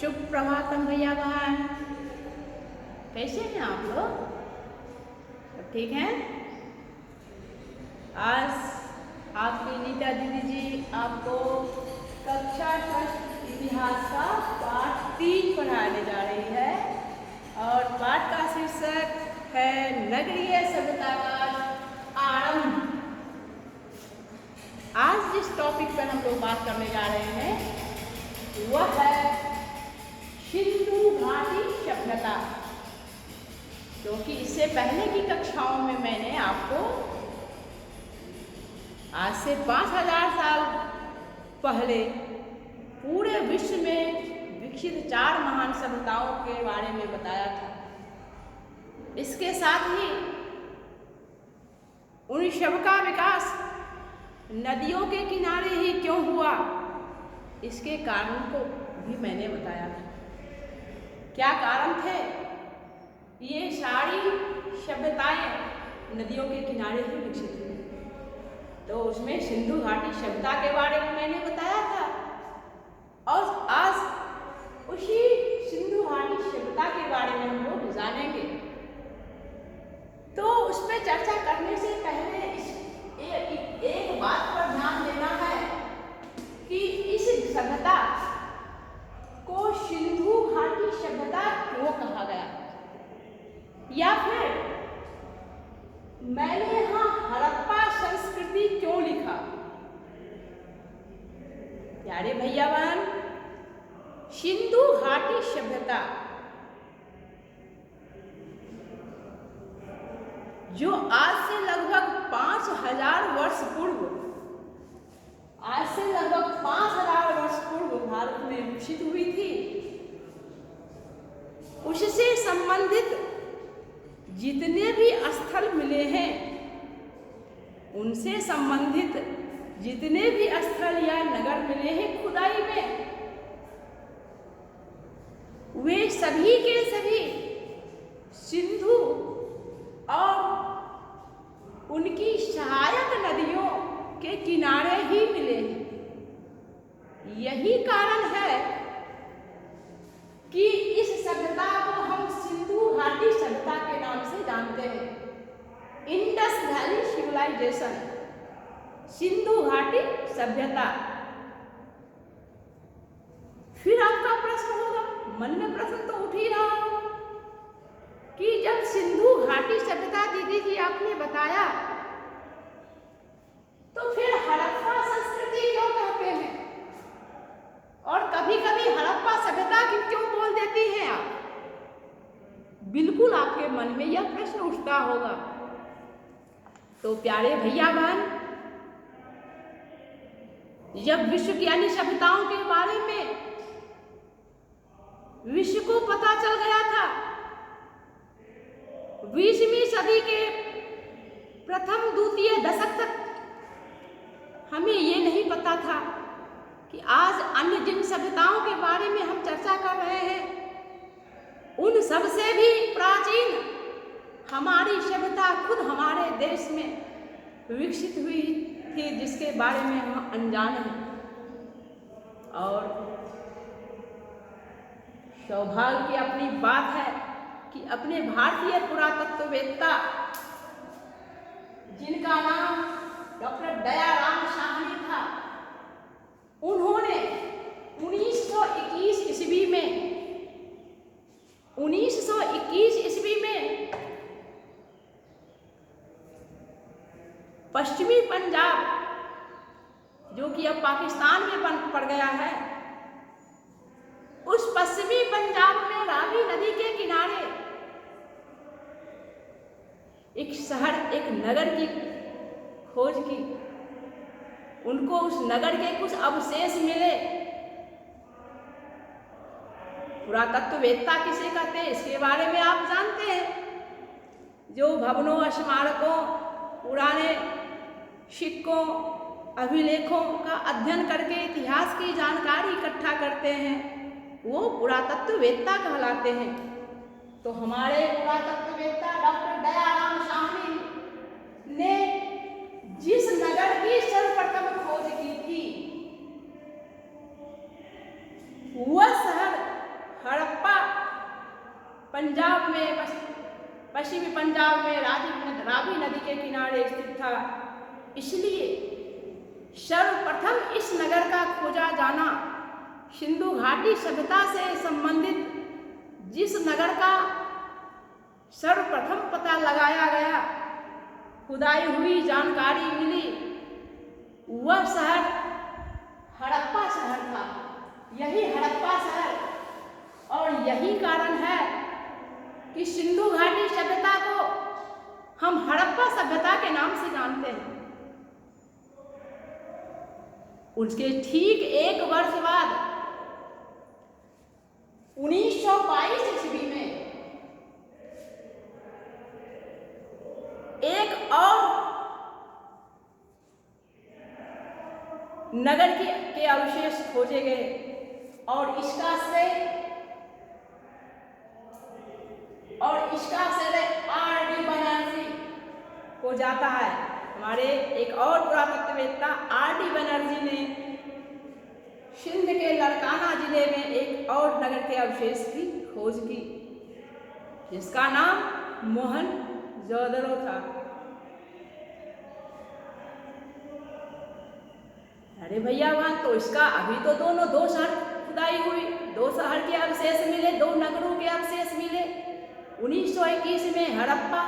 शुभ प्रभातम भैया बहन, कैसे हैं आप लोग? सब ठीक हैं? आज आपकी नीता दीदी जी आपको कक्षा 6 इतिहास का पाठ 3 पढ़ाने जा रही है और पाठ का शीर्षक है नगरीय सभ्यता का आरंभ। आज जिस टॉपिक पर हम लोग बात करने जा रहे हैं वह है सिंधु घाटी सभ्यता। क्योंकि इससे पहले की कक्षाओं में मैंने आपको आज से 5000 साल पहले पूरे विश्व में विकसित 4 महान सभ्यताओं के बारे में बताया था। इसके साथ ही उन सब का विकास नदियों के किनारे ही क्यों हुआ, इसके कारण को भी मैंने बताया था। क्या कारण थे? ये सारी सभ्यताएं नदियों के किनारे ही विकसित हुई। तो उसमें सिंधु घाटी सभ्यता के बारे में मैंने बताया था और आज उसी सिंधु घाटी सभ्यता के बारे में हम लोग जानेंगे। तो उस पर चर्चा करने से पहले एक बात पर ध्यान देना है कि इस सभ्यता को सिंधु घाटी सभ्यता क्यों कहा गया, या फिर मैंने यहाँ हड़प्पा संस्कृति क्यों लिखा। प्यारे भैया बहन, सिंधु घाटी सभ्यता जो आज से लगभग 5000 वर्ष पूर्व भारत में विकसित हुई थी, उससे संबंधित जितने भी स्थल मिले हैं, उनसे संबंधित जितने भी स्थल या नगर मिले हैं खुदाई में, वे सभी के सभी सिंधु और उनकी सहायक नदियों के किनारे ही मिले हैं। यही कारण है कि इस सभ्यता को हम सिंधु घाटी सभ्यता के नाम से जानते हैं। इंडस वैली सिविलाइजेशन, सिंधु घाटी सभ्यता। फिर आपका प्रश्न होगा, मन में प्रश्न तो उठ ही रहा हो कि जब सिंधु घाटी सभ्यता दीदी जी आपने बताया, तो फिर हड़प्पा संस्कृति क्यों कहते हैं और कभी कभी हड़प्पा सभ्यता क्यों बोल देती हैं आप? बिल्कुल आपके मन में यह प्रश्न उठता होगा। तो प्यारे भैया बहन, जब विश्व की अन्य सभ्यताओं के बारे में विश्व को पता चल गया था, 20वीं सदी के प्रथम द्वितीय दशक तक हमें ये नहीं पता था कि आज अन्य जिन सभ्यताओं के बारे में हम चर्चा कर रहे हैं, उन सब से भी प्राचीन हमारी सभ्यता खुद हमारे देश में विकसित हुई थी, जिसके बारे में हम अनजान हैं। और सौभाग्य की अपनी बात है कि अपने भारतीय पुरातत्ववेत्ता जिनका नाम डॉक्टर दयाराम साहनी था, उन्होंने 1921 ईस्वी में पश्चिमी पंजाब, जो कि अब पाकिस्तान में पड़ गया है, उस पश्चिमी पंजाब में रावी नदी के किनारे एक शहर, एक नगर की खोज की। उनको उस नगर के कुछ अवशेष मिले। पुरातत्ववेत्ता किसे कहते हैं, इसके बारे में आप जानते हैं। जो भवनों, स्मारकों, पुराने सिक्कों, अभिलेखों का अध्ययन करके इतिहास की जानकारी इकट्ठा करते हैं, वो पुरातत्ववेत्ता कहलाते हैं। तो हमारे पुरातत्ववेत्ता डॉक्टर दयाराम साहनी ने जिस नगर की सर्वप्रथम खोज की थी, वह शहर में पश्चिमी पंजाब में रावी नदी के किनारे स्थित था। इसलिए सर्वप्रथम इस नगर का खोजा जाना सिंधु घाटी सभ्यता से संबंधित जिस नगर का सर्वप्रथम पता लगाया गया, खुदाई हुई, जानकारी मिली, वह शहर हड़प्पा शहर था। यही हड़प्पा शहर और यही कारण है कि सिंधु घाटी सभ्यता को हम हड़प्पा सभ्यता के नाम से जानते हैं। उसके ठीक एक वर्ष बाद 1922 ईस्वी में एक और नगर के अवशेष खोजे गए और इसका श्रेय R.D. बनर्जी को जाता है। हमारे एक और पुरातत्ववेत्ता R.D. बनर्जी ने सिंध के लड़काना जिले में एक और नगर के अवशेष की खोज की, जिसका नाम मोहनजोदड़ो था। अरे भैया, वहां तो इसका अभी तो दो शहर खुदाई हुई, 2 शहर के अवशेष मिले, 2 नगरों के अवशेष मिले। 1921 में हड़प्पा,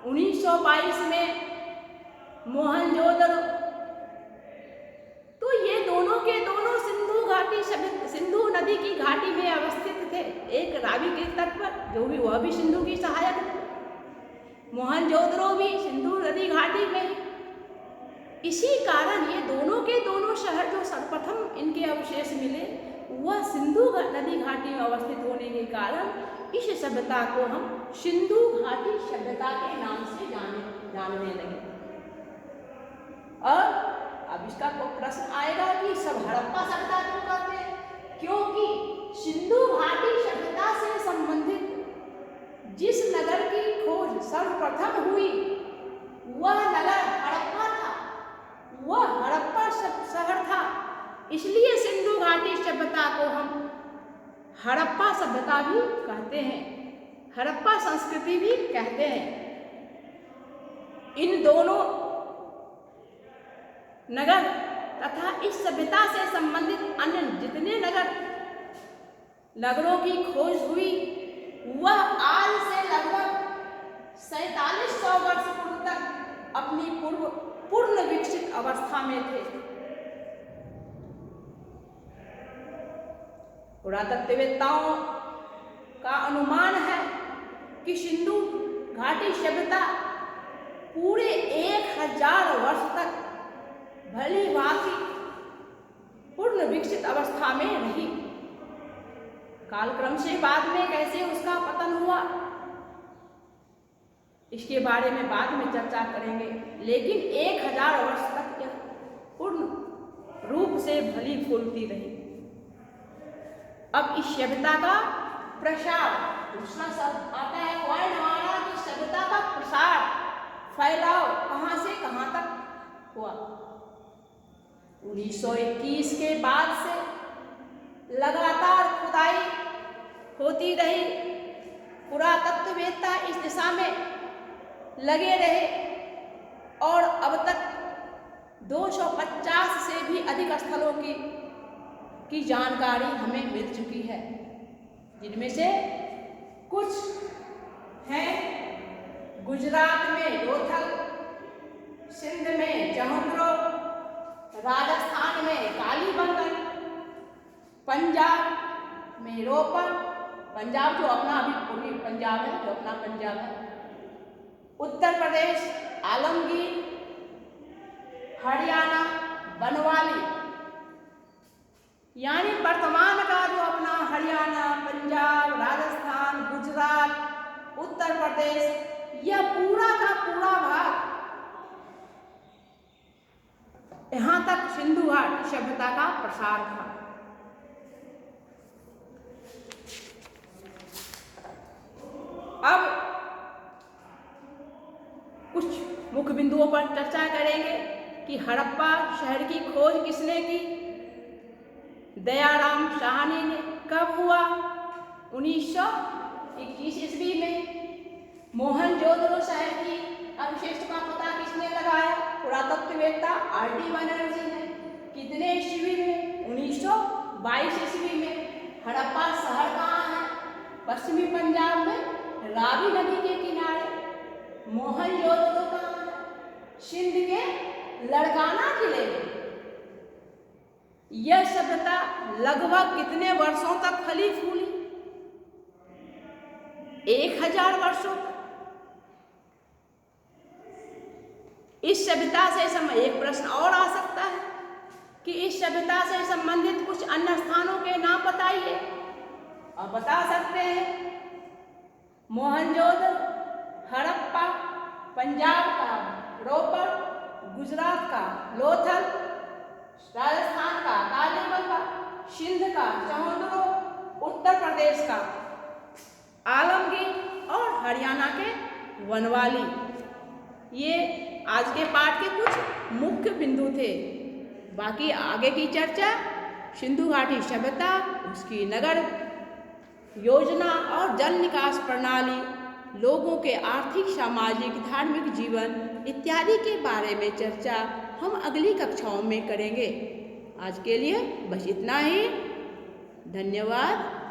1922 में मोहनजोदड़ो। तो ये दोनों के दोनों सिंधु नदी की घाटी में अवस्थित थे, एक रावी के तट पर, जो भी वह भी सिंधु की सहायक थे। मोहनजोदड़ो भी सिंधु नदी घाटी में। इसी कारण ये दोनों के दोनों शहर जो सर्वप्रथम इनके अवशेष मिले, वह सिंधु नदी घाटी में अवस्थित होने के कारण इस सभ्यता को हम सिंधु घाटी सभ्यता के नाम से जानने लगे। और अब इसका प्रश्न आएगा कि सब हड़प्पा सभ्यता क्यों कहते हैं? क्योंकि सिंधु घाटी सभ्यता से संबंधित जिस नगर की खोज सर्वप्रथम हुई, वह नगर हड़प्पा था, वह हड़प्पा शहर था। इसलिए सिंधु घाटी सभ्यता को हम हड़प्पा सभ्यता भी कहते हैं, हड़प्पा संस्कृति भी कहते हैं। इन दोनों नगर तथा इस सभ्यता से संबंधित अन्य जितने नगरों की खोज हुई, वह आज से लगभग 4700 वर्ष पूर्व तक अपनी पूर्ण विकसित अवस्था में थे। पुरातत्ववेत्ताओं का अनुमान है कि सिंधु घाटी सभ्यता पूरे 1000 वर्ष तक भली भांति पूर्ण विकसित अवस्था में रही। कालक्रम से बाद में कैसे उसका पतन हुआ, इसके बारे में बाद में चर्चा करेंगे, लेकिन 1000 वर्ष तक यह पूर्ण रूप से भली फूलती रही। अब इस सभ्यता का प्रसार, दूसरा शब्द आता है पॉइंट हमारा कि सभ्यता का प्रसार, फैलाव कहां से कहां तक हुआ। 1921 के बाद से लगातार खुदाई होती रही, पुरातत्ववेत्ता इस दिशा में लगे रहे और अब तक 250 से भी अधिक स्थलों की जानकारी हमें मिल चुकी है, जिनमें से कुछ हैं गुजरात में लोथल, सिंध में जौहरो, राजस्थान में कालीबंगन, पंजाब में रोपड़, पंजाब जो अपना अभी पूर्वी पंजाब है, जो अपना पंजाब है, उत्तर प्रदेश आलमगीर, हरियाणा बनवाली, यानी वर्तमान का जो अपना हरियाणा, पंजाब, राजस्थान, गुजरात, उत्तर प्रदेश, यह पूरा का पूरा भाग, यहां तक सिंधु घाटी सभ्यता का प्रसार था। अब कुछ मुख्य बिंदुओं पर चर्चा करेंगे कि हड़प्पा शहर की खोज किसने की। दयाराम साहनी ने। कब हुआ? 1922 21 ईस्वी में मोहनजोदड़ो शहर की अवशेष का पता किसने लगाया? पुरातत्ववेत्ता R.D. बनर्जी ने। कितने ईस्वी में? 1922 ईस्वी में। हड़प्पा शहर कहाँ है? पश्चिमी पंजाब में रावी नदी के किनारे। मोहनजोदड़ो कहाँ है? सिंध के लड़काना जिले में। यह सभ्यता लगभग कितने वर्षों तक फली फूली? 1000 वर्षों तक। इस सभ्यता से एक प्रश्न और आ सकता है कि इस सभ्यता से संबंधित कुछ अन्य स्थानों के नाम बताइए। और बता सकते हैं मोहनजोदड़ो, हड़प्पा, पंजाब का रोपड़, गुजरात का लोथल, राजस्थान का कालीबंगा, सिंध का चमोदड़ो, उत्तर प्रदेश का आलमगीर और हरियाणा के वनवाली। ये आज के पाठ के कुछ मुख्य बिंदु थे। बाकी आगे की चर्चा सिंधु घाटी सभ्यता, उसकी नगर योजना और जल निकास प्रणाली, लोगों के आर्थिक, सामाजिक, धार्मिक जीवन इत्यादि के बारे में चर्चा हम अगली कक्षाओं में करेंगे। आज के लिए बस इतना ही। धन्यवाद।